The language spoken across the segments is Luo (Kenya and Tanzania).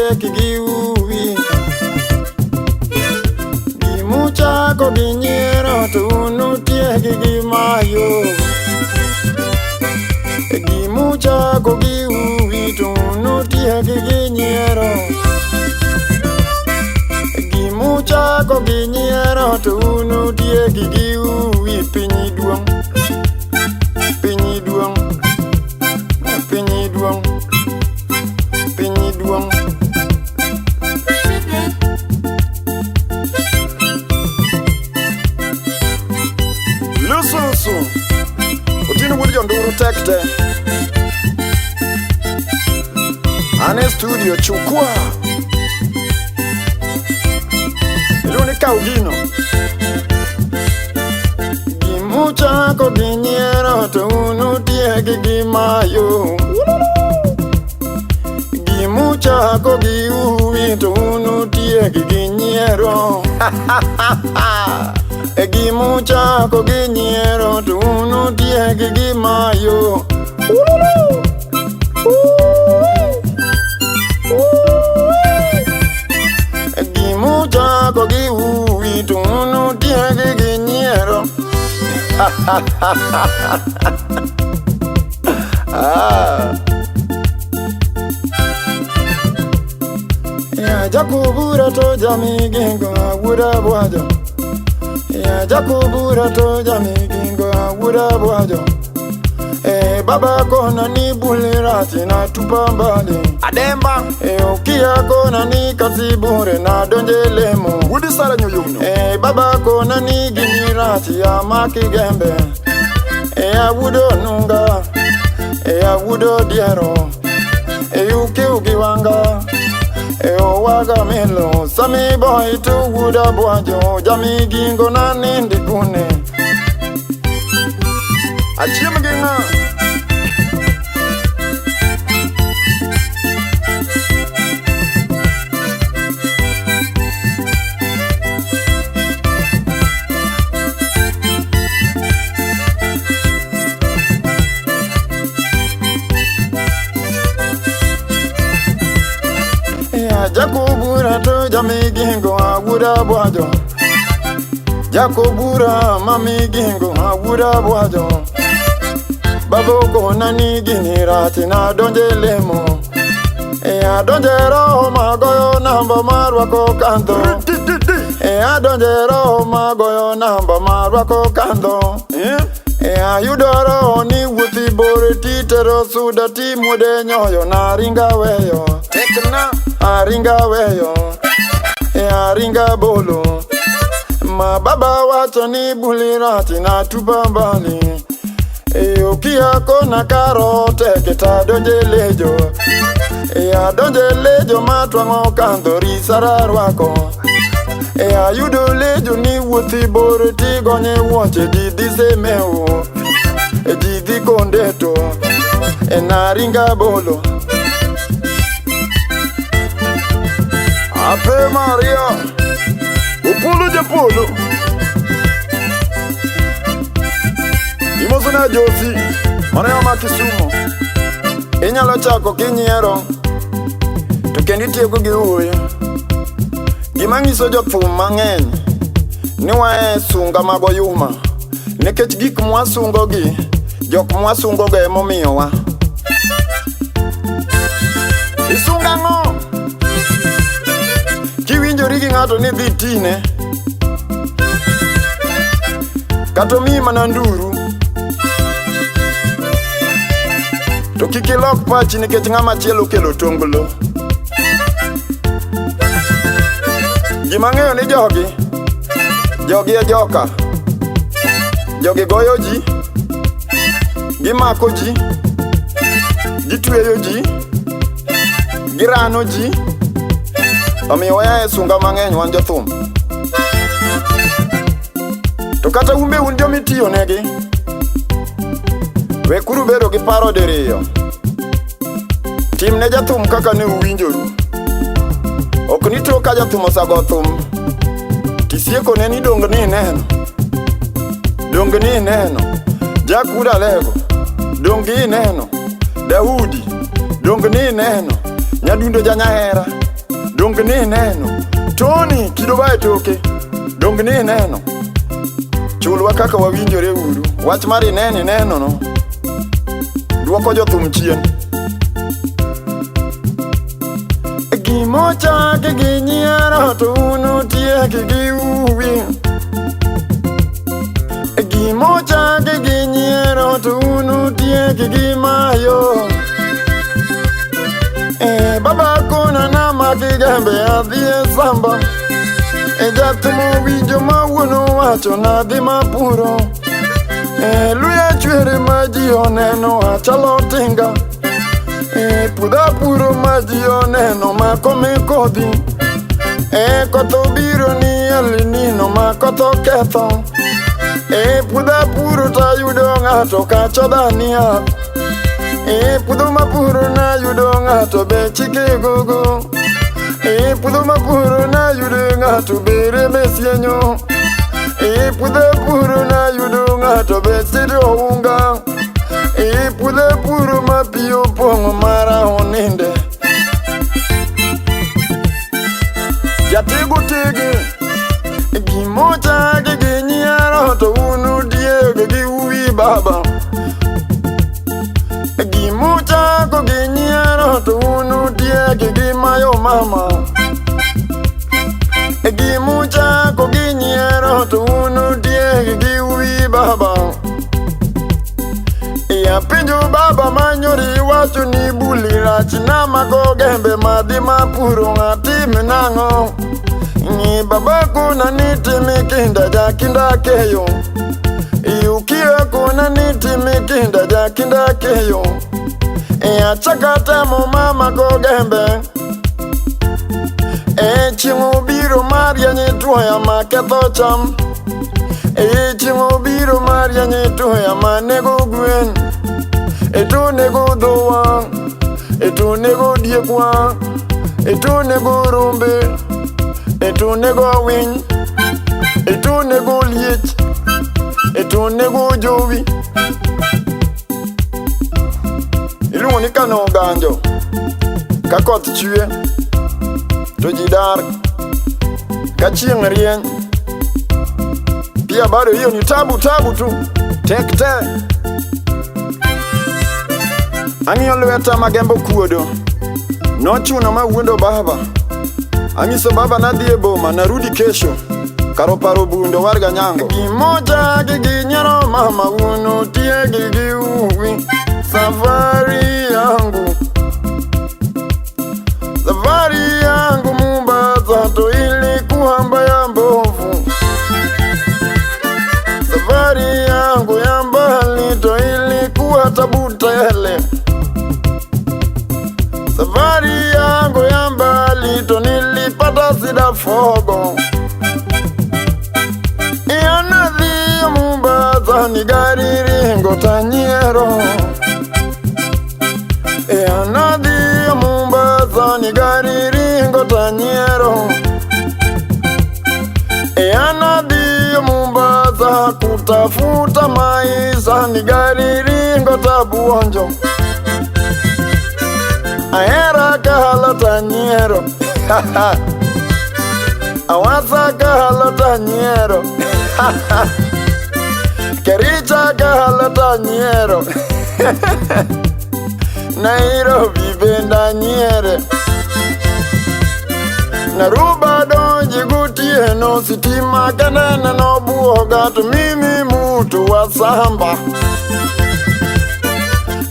tiek gi uwi. Gimuchako gi nyiero to unu tiek gi mayo. Gimuchako gi uwi to unu tiek gi nyiero. Gimuchako gi nyiero to unu tiek gi uwi. Piny duong', piny duong', piny duong', piny duong'. Lususu Otino Wood John Duru Tekte Ane studio chukua Iluni Kaugino. Gimuchako gi nyiero to unu tiek gi mayo. Gimuchako gi uwi to unu tiek gi nyiero. Gimuchako gi nyiero to unu tiek gi mayo. Gimuchako gi uwi to unu tiek gi nyiero. Ya Jakubura to jamigingo awura bwajo. Ya Jakubura to jamigingo awura bwajo. Baba kona ni bulirati na tupambali Ademba Ukia kona ni kasibure na donjelemo Wudi sara nyuyuno Baba kona ni ginirati ya makigembe Awudo nunga Awudo diero Uki ukiwanga Owaga melo Sami boy tu wuda bwajo Jami gingo na nindi kune Achiem ginga Jakubura to jamigingo awura bwajo. Jakubura mamigingo awura bwajo. Baboko nani ginirati na donjelemo. Adonjero magoyo namba marwako kanto. Adonjero magoyo namba marwako kanto. Ayudoro ni wuthi bore titero suda timude nyoyo na ringa weyo. Tekna aringa weyo, aringa bolo. Ma baba wacho ni bulirati na tupambali. Ukia kona karote kita donjelejo. Donjelejo matwango kandori sararwako. Ayudo lejo ni wuthi bore tigonye woche didi semeo. Didi kondeto, naringa bolo. Ave Maria Upulu Japulu Imozuna Josi Maneo Makisumo Inyalo chako kinyiero To kendi tieko gi uwi Gimangiso jothum mang'eny Ni wae sunga magoyuma Nekech gik mwasungo gi Jok mwasungo go emomiyowa Isunga ng'o Kiwinjori gi ng'ato ni dhi tine Kato mi mana nduru To kikilok pachi nikech ng'ama chielo kelo tonglo Gimang'eyo ni Jogi e joka Jogi goyo ji Gimako ji Gitweyo ji Girano ji Omiyo waya sunga mang'eny wan jothum To kata umbe un jomitiyo negi Wekuru bedo gi paro diriyo Tim ne jathum kaka ne uwinjoru Ok ni to ka jathum osago thum Tisieko ne ni dong ni neno Dong ni neno Jakuda lego Dong ni neno Daudi Dong ni neno Nyadundo janyahera dong ni neno. Tony Kidobae toke, dong ni neno. Chulwa kaka wawinjore uru, wach mari neni neno no. Duoko jothum chien. Gimocha ke ginyiero to unu tieki gi uwi. Gimocha ke ginyiero to unu tieki gi mayo. Baba kuna na makigembe adhie samba. Jatumo winjo mawuono wacho nadhi mapuro. Luya chwere maji oneno achalo tinga. Puda puro maji oneno makome kodhi. Koto biro ni elinino makoto ketho. Puda puro tayudo ng'ato kacho dhania. Pudo mapuro na yudo ng'ato be chike gogo. Pudo mapuro na yudo ng'ato be reme sienyo. Pudo puro na yudo ng'ato be siro unga. Pudo puro mapio pongo mara oninde. Jatego tege gimocha ge nyiero to unu diege gi uwi baba. Gimocha ko ginyiero to unu diege gi mayo mama. Gimocha ko ginyiero to unu diege gi uwi baba. Ya pinjo baba manyori wacho ni buli rach na mago gembe madhi mapuro ng'atime nang'o. Ni baba kuna nitime kinda jakinda keyo. Ukiwa kuna nitime kinda jakinda keyo. Achakata mo mama go gembe. Chiemo biro maria nyituya maketho cham. Chiemo biro maria nyituya manego gwen. Eto nego dhowa, eto nego diekwa, eto nego rombe, eto nego winy, eto nego liech, eto nego jowi. Iluongo ni kano ganjo, ka koth chwe, to ji dar, ka chieng' rieny. Pia bado hiyo ni tabu tu, tek tek. Ang'iyo lweta magembo kuodo, nochuno mawuondo baba. Ang'iso baba nadhi e boma, narudi kesho, karo paro bundo warga nyango. Gimocha gi ginyero mama uno tiegi gi uwi. Safari yangu Mombasa to ilikuwa mbaya mbovu. Safari yangu ya mbali to ilikuwa tabu tele. Safari yangu ya mbali to nilipata sida fogo. Nadhi Mombasa ni gari ringo tanyiero. Nadhi Mombasa ni gari ringo tanyiero. Nadhi Mombasa kutafuta maisha ni gari ringo tabuonjo. Ahera kahala tanyiero. Awasa kahala tanyiero. Kericha kahala tanyiero. Nairobi benda nyiere. Naruba donji gutieno sitima kanene no buoga to mimi mutu wa samba.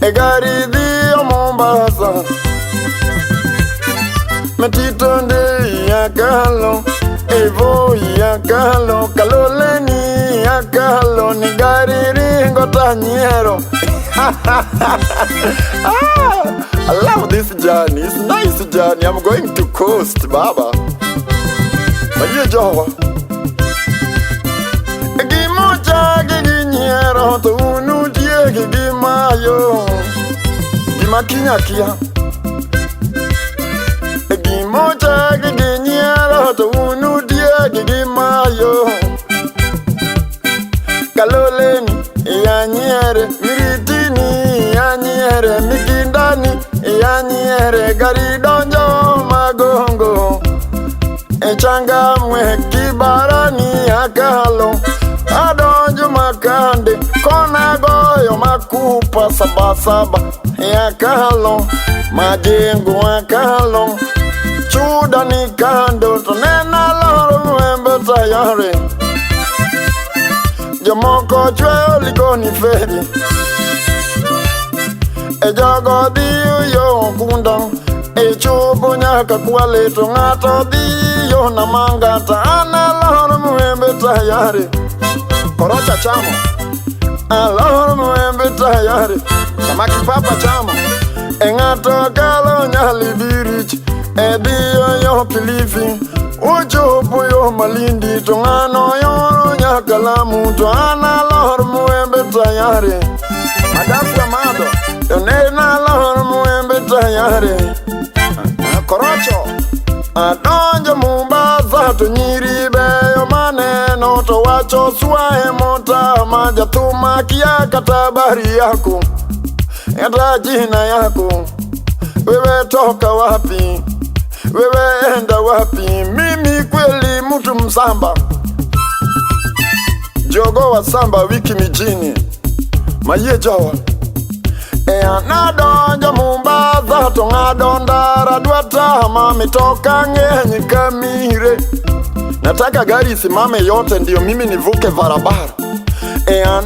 Gari dhio Mombasa. Metitonde yakalo, Evo yakalo, Kaloleni yakalo, ni gari ringo tanyiero. I love this journey. It's nice journey. I'm going to coast, baba. Aye Jawa. Gimocha ginyero to unu tiegi gimayo. Gimakinyakia. Gimocha ginyero to unu tiegi gimayo. Kaloleni yanyere, miritini yanyere, mikindani yanyere, gari donjo magongo echangamwe kibarani akalo adonjo makande kona goyo makupa sabasaba yakalo majengo akalo chuda ni kando tonena loro mwembe tayari jomoko chwe likoni feri ejogo diyo yo kunda echubu nyaka kwale to ngato diyo na mangata ana loro mwembe tayari korocha chamo aloro mwembe tayari samaki papa chamo engato kalo nyali dirich ediyo yo pilifi uchubu yo malindi to ngano yoro nyaka lamu to ana loro mwembe tayari madafta mado yonena loro mwembe tayari korocho adonjo Mombasa to nyiribe yo maneno to wacho swae mota majatuma kia katabari yako yata jina yako wewe toka wapi wewe enda wapi mimi kweli mtu msamba jogo wa samba wiki mijini maye jawa nadonjo Mombasa to ngadondara dwata mami toka ngenyi kamire nataka gari simame yote ndio mimi nivuke barabara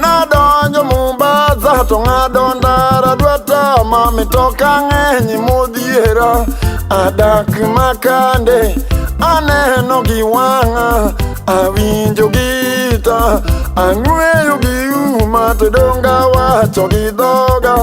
nadonjo Mombasa to ngadondara dwata mami toka ngenyi modhiera adak makande aneno giwanga awinjo gita ang'weyo giuma to donga wacho gidhoga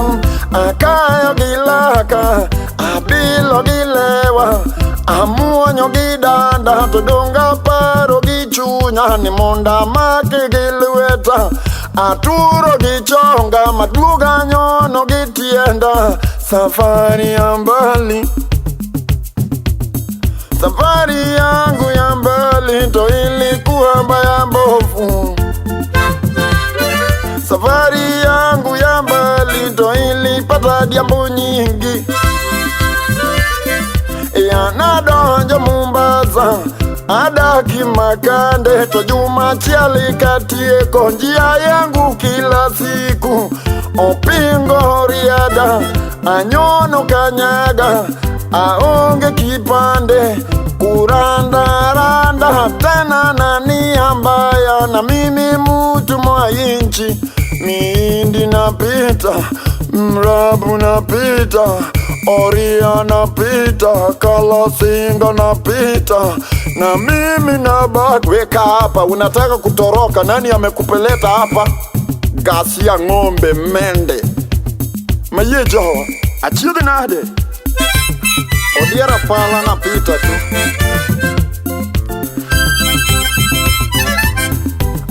akayo gilaka abilo gilewa amuonyo gidanda to donga paro gichunya ni monda make gilweta aturo gichonga maduga nyono gitienda safari ya mbali safari yangu ya mbali to ilikuwa mbaya mbovu safari yangu ya mbali to ilipata jambo nyingi nadonjo Mombasa adaki makande to juma chiali katieko njia yangu kila siku opingo riada anyono kanyaga aonge kipande kurandaranda tena nani ambaya na mimi mutu mwa inchi miindi napita mrabu napita oria napita kalasinga napita na mimi nabaki weka hapa unataka kutoroka nani amekupeleta hapa gasi ya ng'ombe mende maye jawa achidi nade odiera pala napita tu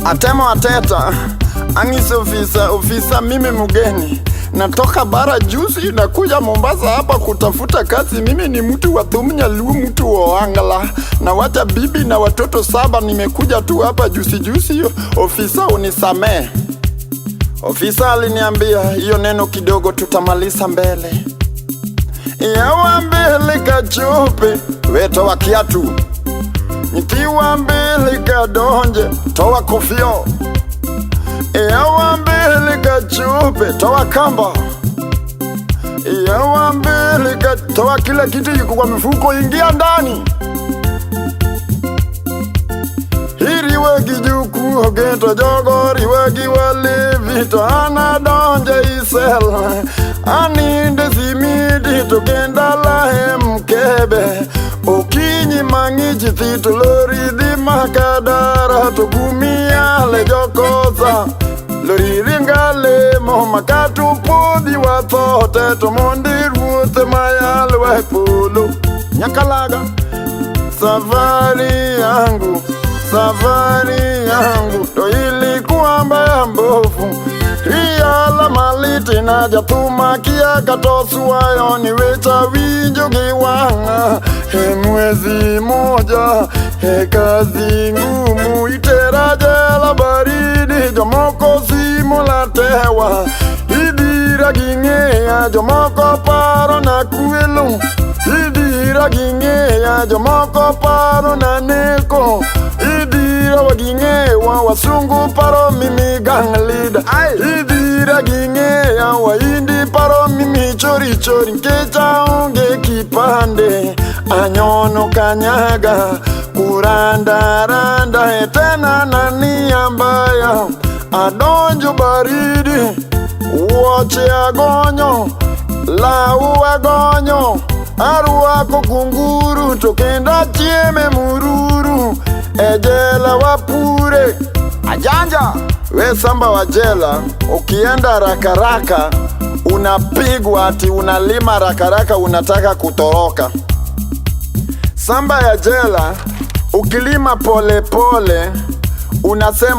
atemo ateta angisi ofisa mimi mugeni natoka bara juzi na kuja Mombasa hapa kutafuta kazi mimi ni mtu wa Thumnya Luo mtu wa Angala na wacha bibi na watoto 7 nimekuja tu hapa juzi ofisa unisamee ofisa aliniambia hiyo neno kidogo tutamaliza mbele yawa mbele kachupe wetowa kiatu nikiwa mbele kadonje towa kofio yawa mbele kachupe towa kamba yawa mbele towa kila kitu yuko kwa mifuko ingia ndani hiriwe kijuku ogento jogo riwe giwale vita anadonje isel aninde simidi tokenda lahe mkebe okinyi mangichi thito loridi makadara togumia le jokoza loriringa lemo makatu podhi wathote to mondi ruothe mayalwe polo nyakalaga safari yangu to ilikuwa mbaya mbovu iyala maliti na jatuma kia katosuwayo ni wecha winjo giwanga mwezi moja kazi ngumu iterajela baridi jomoko simulatewa idira ging'eya jomoko paro na kwelo idira idira ging'eya jomoko paro naneko. Idira waging'ewa wasungu paro mimi gang leader. Idira ging'eya waindi paro mimi chori chori. Nkecha onge kipande anyono kanyaga kuranda randa etena nani ambaya adonjo baridi uoche agonyo lau agonyo aruako kunguru to kenda chieme mururu ejela wapure ajanja. We samba wa jela ukienda rakaraka unapigwa ati unalima rakaraka unataka kutoroka. Samba ya jela ukilima pole pole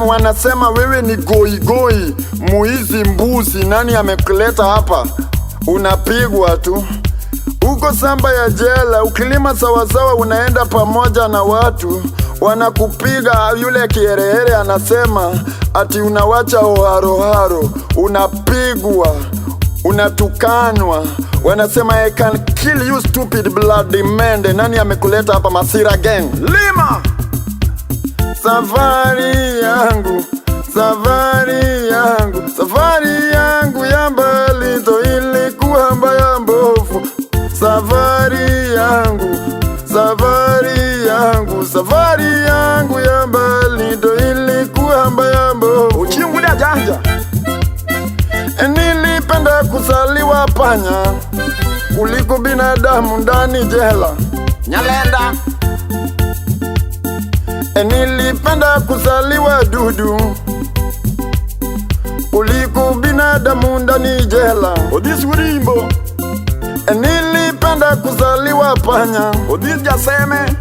wanasema wewe ni goigoi, muizi mbuzi, nani amekuleta hapa? Unapigwa tu. Uko samba ya jela ukilima sawasawa unaenda pamoja na watu wanakupiga. Yule kiherehere anasema ati unawacha oharoharo, unapigwa, unatukanwa. Wanasema I can kill you stupid bloody mende. Nani amekuleta hapa? Masira gang. Lima! Safari yangu, safari yangu, safari yangu ya mbali to ilikuwa mbaya mbovu. Safari yangu, safari yangu, safari yangu ya mbali to ilikuwa mbaya mbovu. Uchingulia janja. Nilipenda kusaliwa panya kuliko binadamu ndani jela. Nyalenda. Nilipenda kusaliwa dudu kuliko binadamu ndani jela. Odisi urimbo. Nilipenda kusaliwa panya odisi jaseme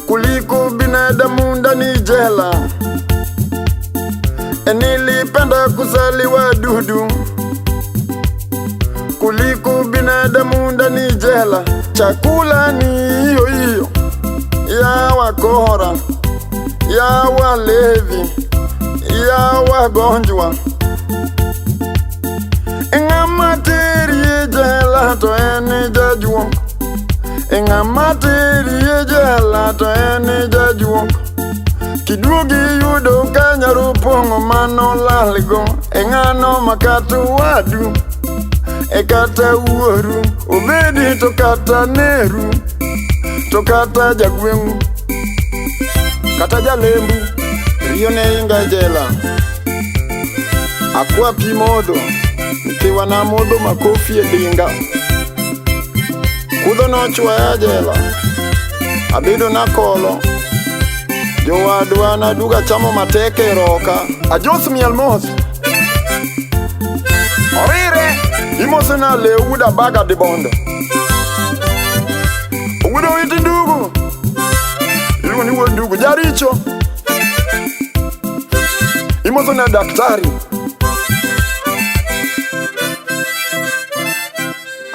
kuliko binadamu ndani jela. Nilipenda kusaliwa dudu kuliko binadamu ndani jela. Chakula ni hiyo hiyo ya wakora, ya walevi, ya wagonjwa. Ngamateri jela to ene jajuong. Ngamateri jela to ene jajuong. Kiduogi yudo kanyaru pongo mano lalgo. Ngano makatu wadu ekata uoru obedi to kata neru to kata jagwengu kata jalembu riyo ne inga jela akwa pimodo ntiwa na modo makofi edinga kudho nochwa ya jela abido na kolo jowadwa na duga chamo mateke roka ajos mialmos orire imosena le uda baga de bondo udo iti ndugu ilu ni ndugu jaricho imosena daktari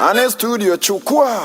ane studio chukua